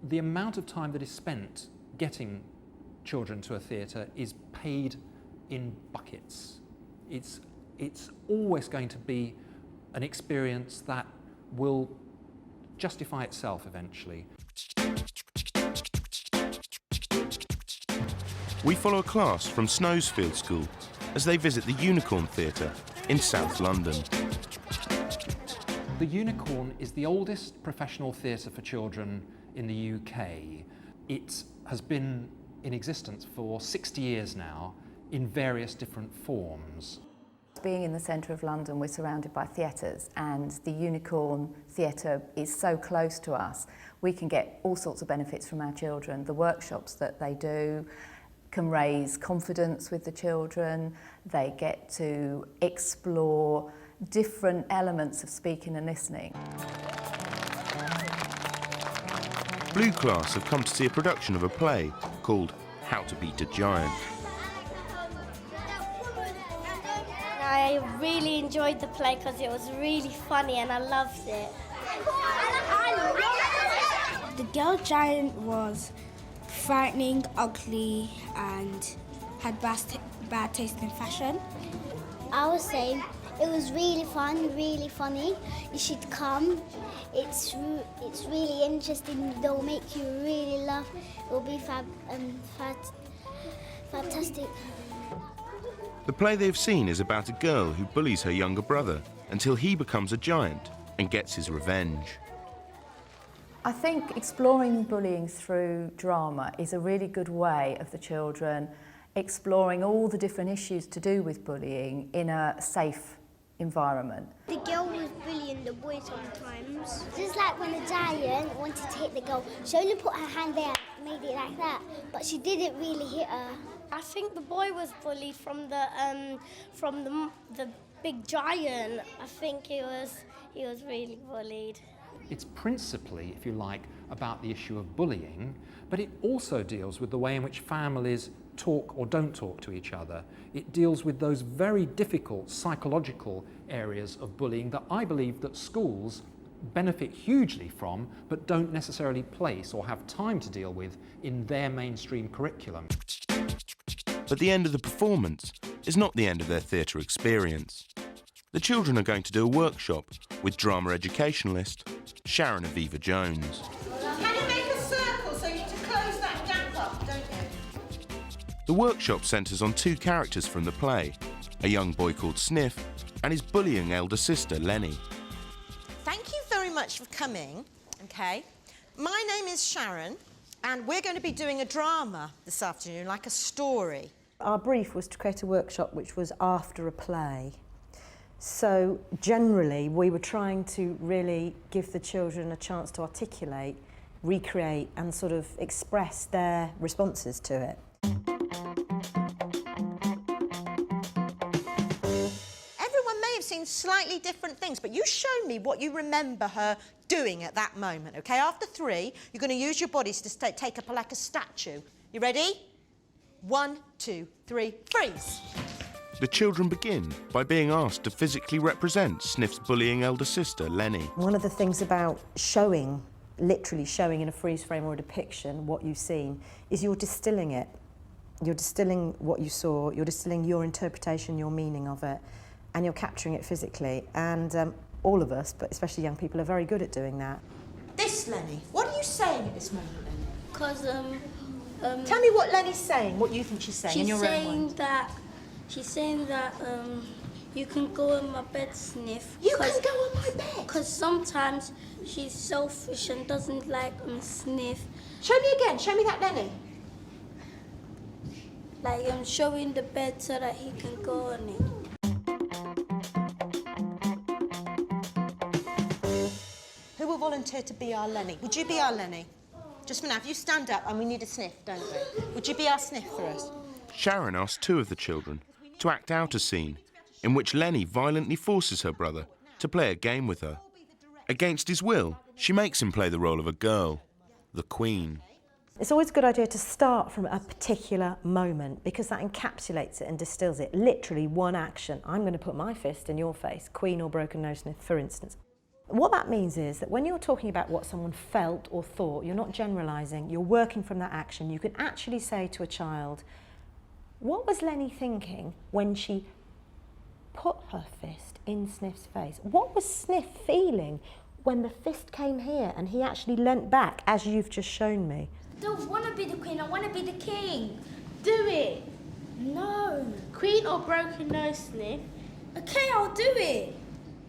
the amount of time that is spent getting children to a theatre is paid in buckets. It's always going to be an experience that will justify itself eventually. We follow a class from Snowsfield School as they visit the Unicorn Theatre in South London. The Unicorn is the oldest professional theatre for children in the UK. It has been in existence for 60 years now in various different forms. Being in the centre of London, we're surrounded by theatres, and the Unicorn Theatre is so close to us. We can get all sorts of benefits from our children. The workshops that they do can raise confidence with the children. They get to explore different elements of speaking and listening. Blue class have come to see a production of a play called How to Beat a Giant. I really enjoyed the play because it was really funny and I loved it. The girl giant was frightening, ugly, and had bad taste in fashion. I was saying it was really fun, really funny. You should come. It's really interesting. They'll make you really laugh. It'll be fantastic. The play they've seen is about a girl who bullies her younger brother until he becomes a giant and gets his revenge. I think exploring bullying through drama is a really good way of the children exploring all the different issues to do with bullying in a safe environment. The girl was bullying the boy sometimes. Just like when the giant wanted to hit the girl, she only put her hand there, made it like that, but she didn't really hit her. I think the boy was bullied from the big giant. I think he was really bullied. It's principally, if you like, about the issue of bullying, but it also deals with the way in which families talk or don't talk to each other. It deals with those very difficult psychological areas of bullying that I believe that schools benefit hugely from, but don't necessarily place or have time to deal with in their mainstream curriculum. But the end of the performance is not the end of their theatre experience. The children are going to do a workshop with drama educationalist Sharon Aviva Jones. Can you make a circle so you need to close that gap up, don't you? The workshop centres on two characters from the play, a young boy called Sniff and his bullying elder sister, Lenny. Thank you very much for coming, OK? My name is Sharon, and we're going to be doing a drama this afternoon, like a story. Our brief was to create a workshop which was after a play. So generally we were trying to really give the children a chance to articulate, recreate and sort of express their responses to it. Everyone may have seen slightly different things, but you show me what you remember her doing at that moment, OK? After 3, you're going to use your bodies to take up like a statue. You ready? 1, 2, 3, freeze! The children begin by being asked to physically represent Sniff's bullying elder sister, Lenny. One of the things about showing, literally showing in a freeze frame or a depiction what you've seen, is you're distilling it. You're distilling what you saw, you're distilling your interpretation, your meaning of it, and you're capturing it physically. And all of us, but especially young people, are very good at doing that. This, Lenny, what are you saying at this moment, Lenny? Because Tell me what Lenny's saying, what you think she's saying in your own way. She's saying that you can go in my bed, Sniff. You can go on my bed? Because sometimes she's selfish and doesn't like Sniff. Show me again, show me that, Lenny. Like I'm showing the bed so that he can go on it. Who will volunteer to be our Lenny? Would you be our Lenny? Just for now, if you stand up, and we need a Sniff, don't we? Would you be our Sniff for us? Sharon asked 2 of the children to act out a scene in which Lenny violently forces her brother to play a game with her. Against his will, she makes him play the role of a girl, the Queen. It's always a good idea to start from a particular moment because that encapsulates it and distills it. Literally one action. I'm going to put my fist in your face, Queen or Broken Nose Sniff, for instance. What that means is that when you're talking about what someone felt or thought, you're not generalising, you're working from that action. You can actually say to a child, what was Lenny thinking when she put her fist in Sniff's face? What was Sniff feeling when the fist came here and he actually leant back, as you've just shown me? I don't want to be the queen, I want to be the king. Do it. No. Queen or broken nose, Sniff? Okay, I'll do it.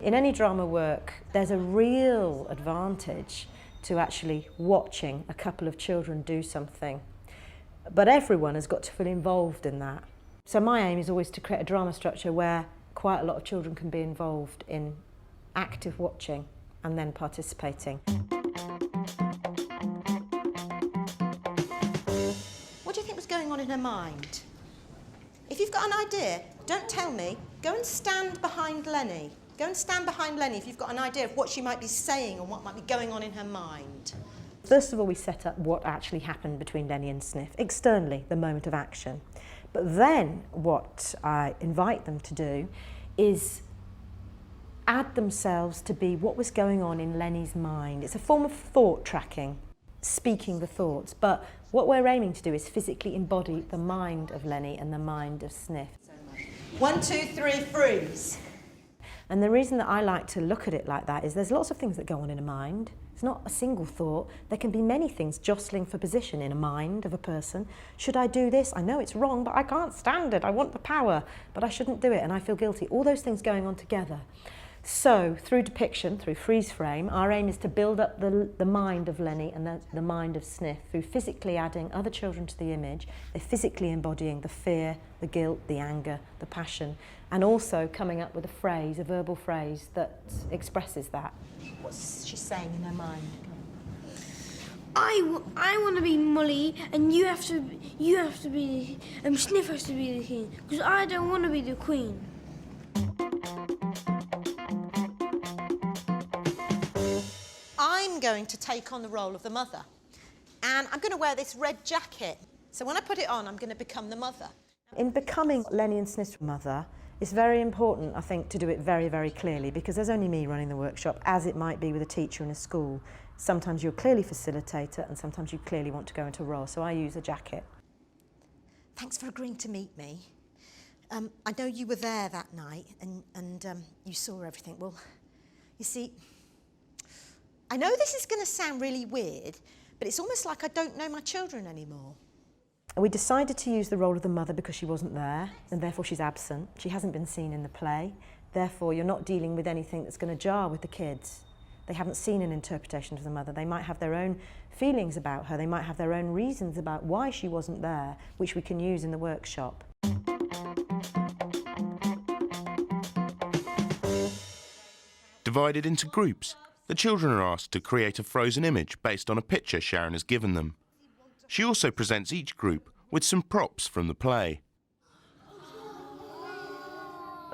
In any drama work, there's a real advantage to actually watching a couple of children do something. But everyone has got to feel involved in that. So my aim is always to create a drama structure where quite a lot of children can be involved in active watching and then participating. What do you think was going on in her mind? If you've got an idea, don't tell me. Go and stand behind Lenny. Go and stand behind Lenny if you've got an idea of what she might be saying or what might be going on in her mind. First of all, we set up what actually happened between Lenny and Sniff, externally, the moment of action. But then what I invite them to do is add themselves to be what was going on in Lenny's mind. It's a form of thought tracking, speaking the thoughts, but what we're aiming to do is physically embody the mind of Lenny and the mind of Sniff. 1, 2, 3, freeze. And the reason that I like to look at it like that is there's lots of things that go on in a mind. It's not a single thought. There can be many things jostling for position in a mind of a person. Should I do this? I know it's wrong, but I can't stand it. I want the power, but I shouldn't do it, and I feel guilty. All those things going on together. So through depiction, through freeze frame, our aim is to build up the mind of Lenny and the mind of Sniff through physically adding other children to the image. They're physically embodying the fear, the guilt, the anger, the passion, and also coming up with a phrase, a verbal phrase that expresses that. What's she saying in her mind? I want to be Molly, and you have to be, Sniff has to be the king, because I don't want to be the queen. I'm going to take on the role of the mother, and I'm going to wear this red jacket. So when I put it on, I'm going to become the mother. In becoming Lenny and Sniff's mother, it's very important, I think, to do it very, very clearly, because there's only me running the workshop, as it might be with a teacher in a school. Sometimes you're clearly facilitator, and sometimes you clearly want to go into a role, so I use a jacket. Thanks for agreeing to meet me. I know you were there that night, and you saw everything. Well, you see, I know this is going to sound really weird, but it's almost like I don't know my children anymore. We decided to use the role of the mother because she wasn't there, and therefore she's absent. She hasn't been seen in the play. Therefore, you're not dealing with anything that's going to jar with the kids. They haven't seen an interpretation of the mother. They might have their own feelings about her. They might have their own reasons about why she wasn't there, which we can use in the workshop. Divided into groups, the children are asked to create a frozen image based on a picture Sharon has given them. She also presents each group with some props from the play.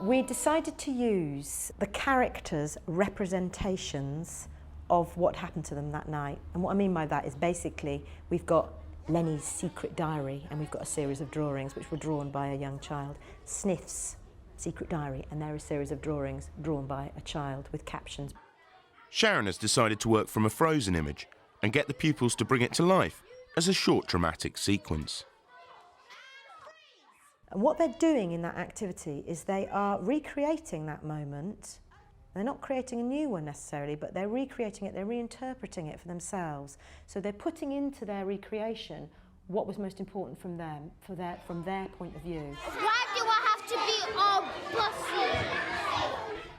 We decided to use the characters' representations of what happened to them that night. And what I mean by that is basically we've got Lenny's secret diary, and we've got a series of drawings which were drawn by a young child. Sniff's secret diary, and there are a series of drawings drawn by a child with captions. Sharon has decided to work from a frozen image and get the pupils to bring it to life as a short dramatic sequence. And what they're doing in that activity is they are recreating that moment. They're not creating a new one necessarily, but they're recreating it, they're reinterpreting it for themselves. So they're putting into their recreation what was most important from them, from their point of view. Why do I have to be all bossy?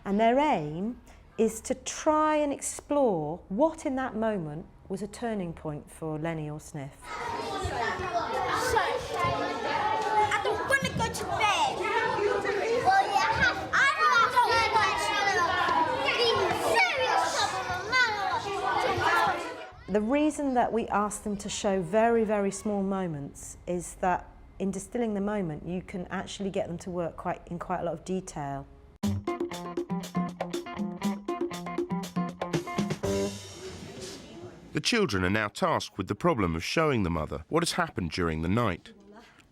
And their aim is to try and explore what in that moment was a turning point for Lenny or Sniff. I don't want to go to bed. Well, you have. I don't want to be serious trouble. The reason that we ask them to show very, very small moments is that in distilling the moment, you can actually get them to work in quite a lot of detail. The children are now tasked with the problem of showing the mother what has happened during the night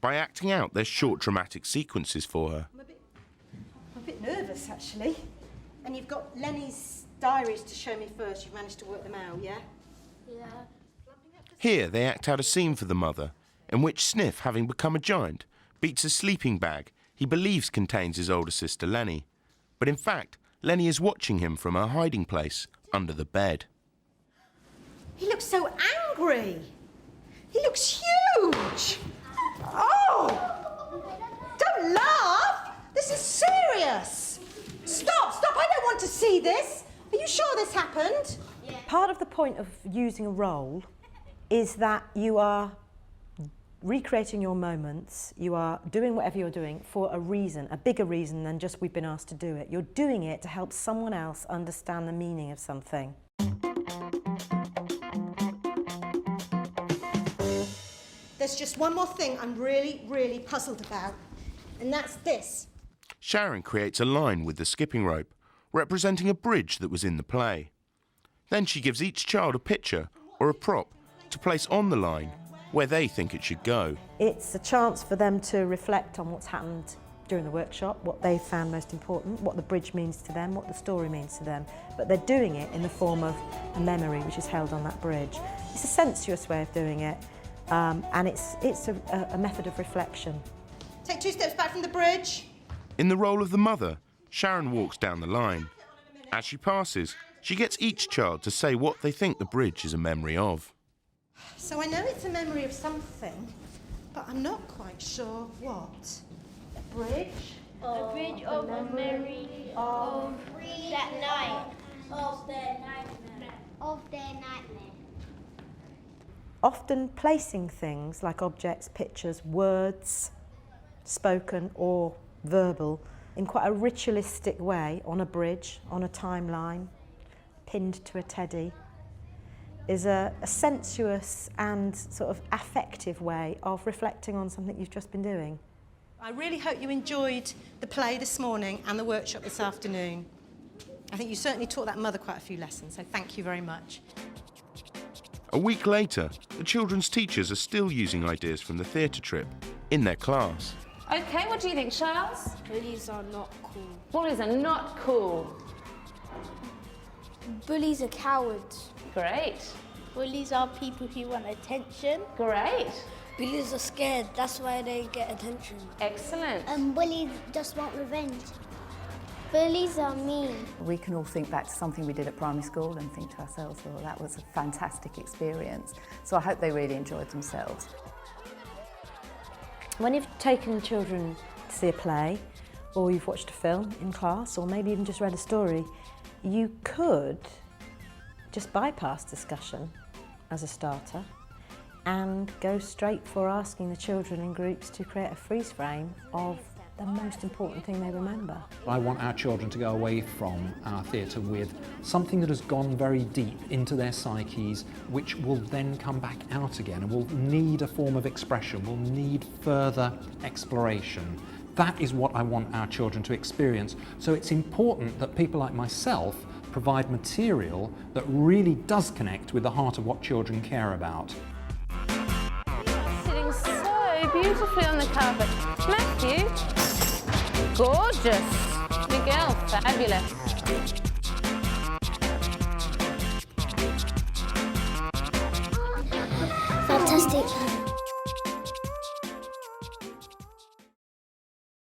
by acting out their short dramatic sequences for her. I'm a bit nervous, actually. And you've got Lenny's diaries to show me first. You've managed to work them out, yeah? Yeah. Here they act out a scene for the mother, in which Sniff, having become a giant, beats a sleeping bag he believes contains his older sister Lenny. But in fact, Lenny is watching him from her hiding place under the bed. He looks so angry. He looks huge. Oh! Don't laugh! This is serious! Stop! I don't want to see this! Are you sure this happened? Part of the point of using a role is that you are recreating your moments, you are doing whatever you're doing for a reason, a bigger reason than just we've been asked to do it. You're doing it to help someone else understand the meaning of something. There's just one more thing I'm really, really puzzled about, and that's this. Sharon creates a line with the skipping rope, representing a bridge that was in the play. Then she gives each child a picture or a prop to place on the line where they think it should go. It's a chance for them to reflect on what's happened during the workshop, what they found most important, what the bridge means to them, what the story means to them. But they're doing it in the form of a memory which is held on that bridge. It's a sensuous way of doing it, and it's a method of reflection. Take 2 steps back from the bridge. In the role of the mother, Sharon walks down the line. As she passes, she gets each child to say what they think the bridge is a memory of. So I know it's a memory of something, but I'm not quite sure what. A bridge? A bridge of a memory of that night. Of their nightmare. Of their nightmare. Often placing things like objects, pictures, words, spoken or verbal, in quite a ritualistic way on a bridge, on a timeline, pinned to a teddy, is a sensuous and sort of affective way of reflecting on something you've just been doing. I really hope you enjoyed the play this morning and the workshop this afternoon. I think you certainly taught that mother quite a few lessons, so thank you very much. A week later, the children's teachers are still using ideas from the theatre trip in their class. Okay, what do you think, Charles? Bullies are not cool. Bullies are not cool. Bullies are cowards. Great. Bullies are people who want attention. Great. Bullies are scared, that's why they get attention. Excellent. Bullies just want revenge. Bullies are mean. We can all think back to something we did at primary school and think to ourselves, well, that was a fantastic experience. So I hope they really enjoyed themselves. When you've taken children to see a play, or you've watched a film in class, or maybe even just read a story, you could just bypass discussion as a starter and go straight for asking the children in groups to create a freeze frame of the most important thing they remember. I want our children to go away from our theatre with something that has gone very deep into their psyches, which will then come back out again and will need a form of expression, will need further exploration. That is what I want our children to experience. So it's important that people like myself provide material that really does connect with the heart of what children care about. Sitting so beautifully on the carpet. Matthew, gorgeous. Miguel, fabulous.